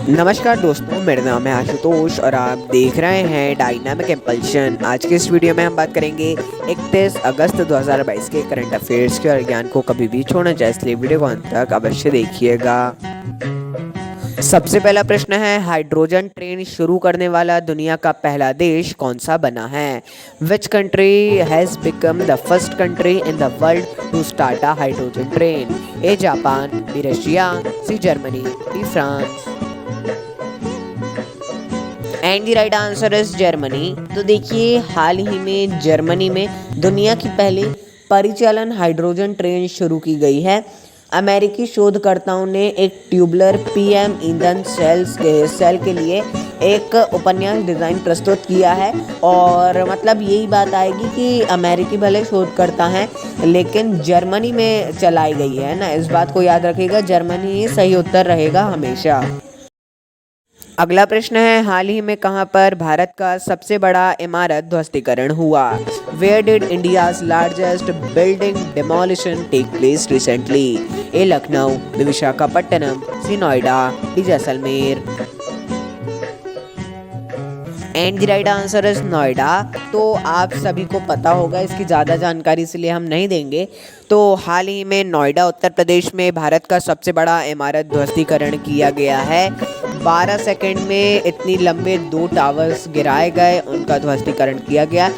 नमस्कार दोस्तों, मेरा नाम है आशुतोष और आप देख रहे हैं डायनामिक इम्पल्शन। आज के इस वीडियो में हम बात करेंगे 31 अगस्त 2022 के करंट अफेयर्स के और ज्ञान को कभी भी छोड़ना चाहिए, इसलिए वीडियो को अंत तक अवश्य देखिएगा। सबसे पहला प्रश्न है, हाइड्रोजन ट्रेन शुरू करने वाला दुनिया का पहला देश कौन सा बना है? Which country has become the first country in the world to start a hydrogen train? A Japan, B Russia, C Germany, D France. And the right answer is Germany. तो देखिए, हाल ही में जर्मनी में दुनिया की पहली परिचालन हाइड्रोजन ट्रेन शुरू की गई है। अमेरिकी शोधकर्ताओं ने एक ट्यूबलर पीएम ईंधन सेल के लिए एक उपन्यास डिज़ाइन प्रस्तुत किया है। और मतलब यही बात आएगी कि अमेरिकी भले शोधकर्ता हैं लेकिन जर्मनी में चलाई गई है ना, इस बात को याद रखिएगा। जर्मनी ही सही उत्तर रहेगा हमेशा। अगला प्रश्न है, हाल ही में कहां पर भारत का सबसे बड़ा इमारत ध्वस्तीकरण हुआ? Where did India's largest building demolition take place recently? A Lucknow, B Visakhapatnam, C Noida, D Jaisalmer. And the right answer is Noida. तो आप सभी को पता होगा, इसकी ज़्यादा जानकारी इसलिए हम नहीं देंगे। तो हाल ही में नोएडा उत्तर प्रदेश में भारत का सबसे बड़ा इमारत ध्वस्तीकरण किया गया है। 12 सेकंड में इतनी लंबे 2 टावर्स गिराए गए, उनका ध्वस्तीकरण किया गया।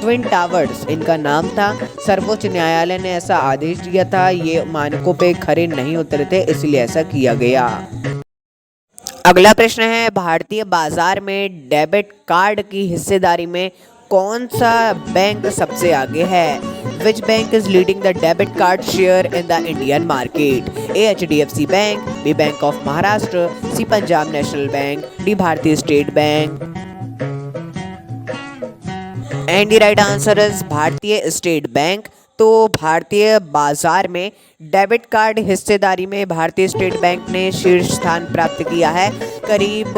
ट्विन टावर्स इनका नाम था। सर्वोच्च न्यायालय ने ऐसा आदेश दिया था, ये मानकों पे खरे नहीं उतरे थे, इसलिए ऐसा किया गया। अगला प्रश्न है, भारतीय बाजार में डेबिट कार्ड की हिस्सेदारी में कौन सा बैंक सबसे आगे है? Which bank is leading the debit card share in the Indian market? A HDFC Bank, B Bank of Maharashtra, C Punjab National Bank, D Bharatiya State Bank. And the right answer is Bharatiya State Bank. तो भारतीय बाजार में debit card हिस्सेदारी में भारतीय State bank ने शीर्ष स्थान प्राप्त किया है। करीब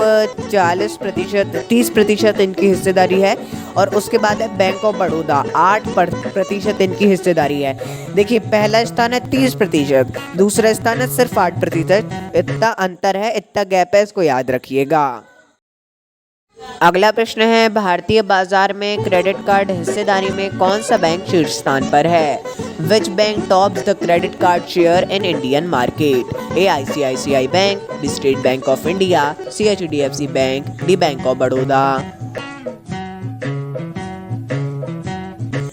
30% इनकी हिस्सेदारी है। और उसके बाद है बैंक ऑफ बड़ौदा, 8% इनकी हिस्सेदारी है। देखिए, पहला स्थान है 30%, दूसरा स्थान है सिर्फ 8%। इतना अंतर है, इतना गैप है, इसको याद रखिएगा। अगला प्रश्न है, भारतीय बाजार में क्रेडिट कार्ड हिस्सेदारी में कौन सा बैंक शीर्ष स्थान पर है? Which bank tops the credit card share in Indian market? A ICICI bank, B State Bank of India, C HDFC bank, D Bank of Baroda.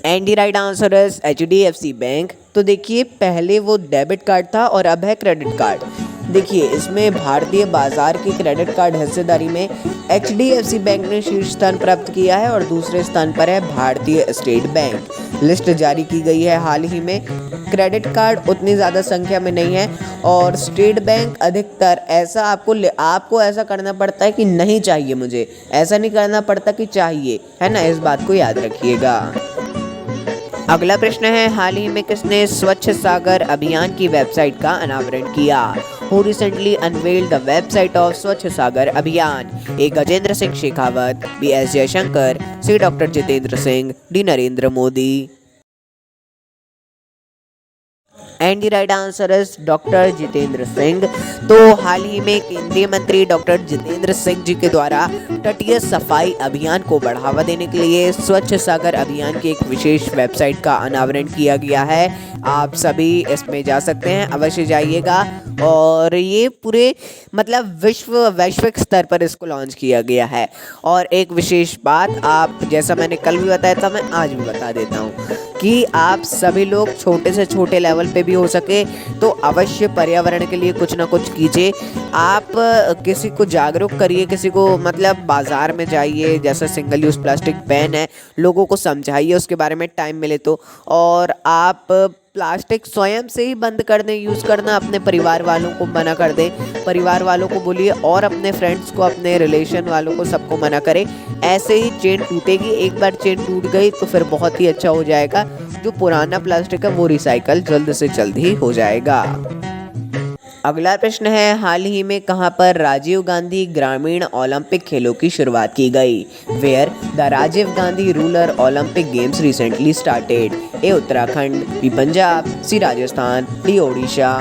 And the right answer is HDFC bank. तो देखिए, पहले वो debit card था और अब है credit card. देखिए, इसमें भारतीय बाजार की क्रेडिट कार्ड हिस्सेदारी में HDFC बैंक ने शीर्ष स्थान प्राप्त किया है और दूसरे स्थान पर है भारतीय स्टेट बैंक। लिस्ट जारी की गई है हाल ही में। क्रेडिट कार्ड उतनी ज़्यादा संख्या में नहीं है और स्टेट बैंक अधिकतर। ऐसा आपको ऐसा करना पड़ता है कि नहीं चाहिए मुझे, ऐसा नहीं करना पड़ता कि चाहिए, है ना, इस बात को याद रखिएगा। अगला प्रश्न है, हाल ही में किसने स्वच्छ सागर अभियान की वेबसाइट का अनावरण किया? Who recently unveiled the website of Swachh Sagar Abhiyan? A Gajendra Singh Shekhawat, B S Jaishankar, C doctor Jitendra Singh, D Narendra Modi. And the right answer is doctor Jitendra Singh. तो हाल ही में केंद्रीय मंत्री डॉक्टर जितेंद्र सिंह जी के द्वारा तटीय सफाई अभियान को बढ़ावा देने के लिए स्वच्छ सागर अभियान की एक विशेष वेबसाइट का अनावरण किया गया है। आप सभी इसमें जा सकते हैं, अवश्य जाइएगा। और ये पूरे मतलब वैश्विक स्तर पर इसको लॉन्च किया गया है। और एक विशेष बात, आप जैसा मैंने कल भी बताया था, मैं आज भी बता देता हूँ कि आप सभी लोग छोटे से छोटे लेवल पे भी हो सके तो अवश्य पर्यावरण के लिए कुछ ना कुछ कीजिए। आप किसी को जागरूक करिए, किसी को मतलब बाज़ार में जाइए, जैसा सिंगल यूज़ प्लास्टिक बैन है, लोगों को समझाइए उसके बारे में टाइम मिले तो। और आप प्लास्टिक स्वयं से ही बंद कर दें यूज़ करना, अपने परिवार वालों को मना कर दें, परिवार वालों को बोलिए और अपने फ्रेंड्स को, अपने रिलेशन वालों को, सबको मना करें। ऐसे ही चेन टूटेगी। एक बार चेन टूट गई तो फिर बहुत ही अच्छा हो जाएगा। जो पुराना प्लास्टिक है वो रिसाइकल जल्द से जल्द ही हो जाएगा। अगला प्रश्न है, हाल ही में कहां पर राजीव गांधी ग्रामीण ओलंपिक खेलों की शुरुआत की गई? Where the Rajiv Gandhi rural Olympic games recently started? A Uttarakhand, B Punjab, C Rajasthan, D Odisha.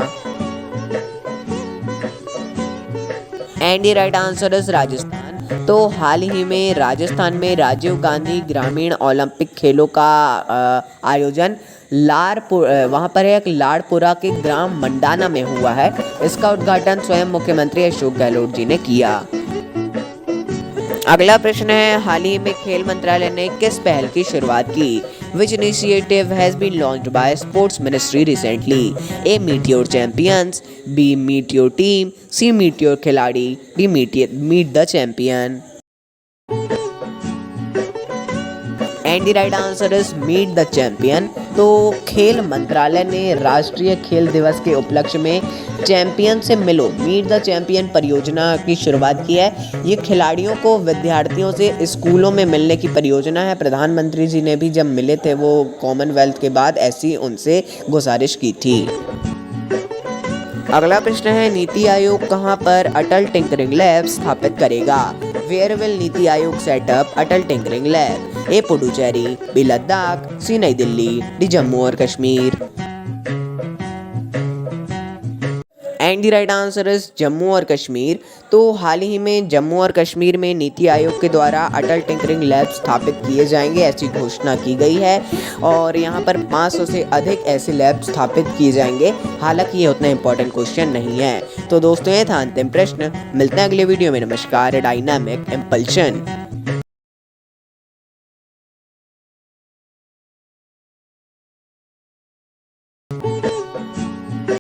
And the right answer is Rajasthan. तो हाल ही में राजस्थान में राजीव गांधी ग्रामीण ओलंपिक खेलों का आयोजन वहाँ पर एक लाड़पुरा के ग्राम मंडाना में हुआ है। इसका उद्घाटन स्वयं मुख्यमंत्री अशोक गहलोत जी ने किया। अगला प्रश्न है, हाल ही में खेल मंत्रालय ने किस पहल की शुरुआत की? Which initiative has been launched by Sports Ministry recently? A. Meet your champions, B. Meet your team, C. Meet your खिलाड़ी, D. Meet the champion. And the right answer is meet the champion. तो खेल मंत्रालय ने राष्ट्रीय खेल दिवस के उपलक्ष्य में चैंपियन से मिलो मीट द चैंपियन परियोजना की शुरुआत की है। ये खिलाड़ियों को विद्यार्थियों से स्कूलों में मिलने की परियोजना है। प्रधानमंत्री जी ने भी जब मिले थे वो कॉमनवेल्थ के बाद ऐसी उनसे गुजारिश की थी। अगला प्रश्न है, नीति आयोग कहां पर अटल टिंकरिंग लैब स्थापित करेगा? Where will NITI Aayog setup Atal tinkering lab? A. Puducherry, B. Ladakh, सी. नई दिल्ली, डी. जम्मू और Kashmir. And the right answer is Jammu और कश्मीर। तो हाल ही में जम्मू और कश्मीर में नीति आयोग के द्वारा अटल टिंकरिंग लैब स्थापित किए जाएंगे, ऐसी घोषणा की गई है। और यहाँ पर 500 से अधिक ऐसे लैब स्थापित किए जाएंगे। हालांकि ये उतना इंपॉर्टेंट क्वेश्चन नहीं है। तो दोस्तों, ये था अंतिम प्रश्न। मिलते हैं अगले वीडियो में। नमस्कार। Dynamic impulsion.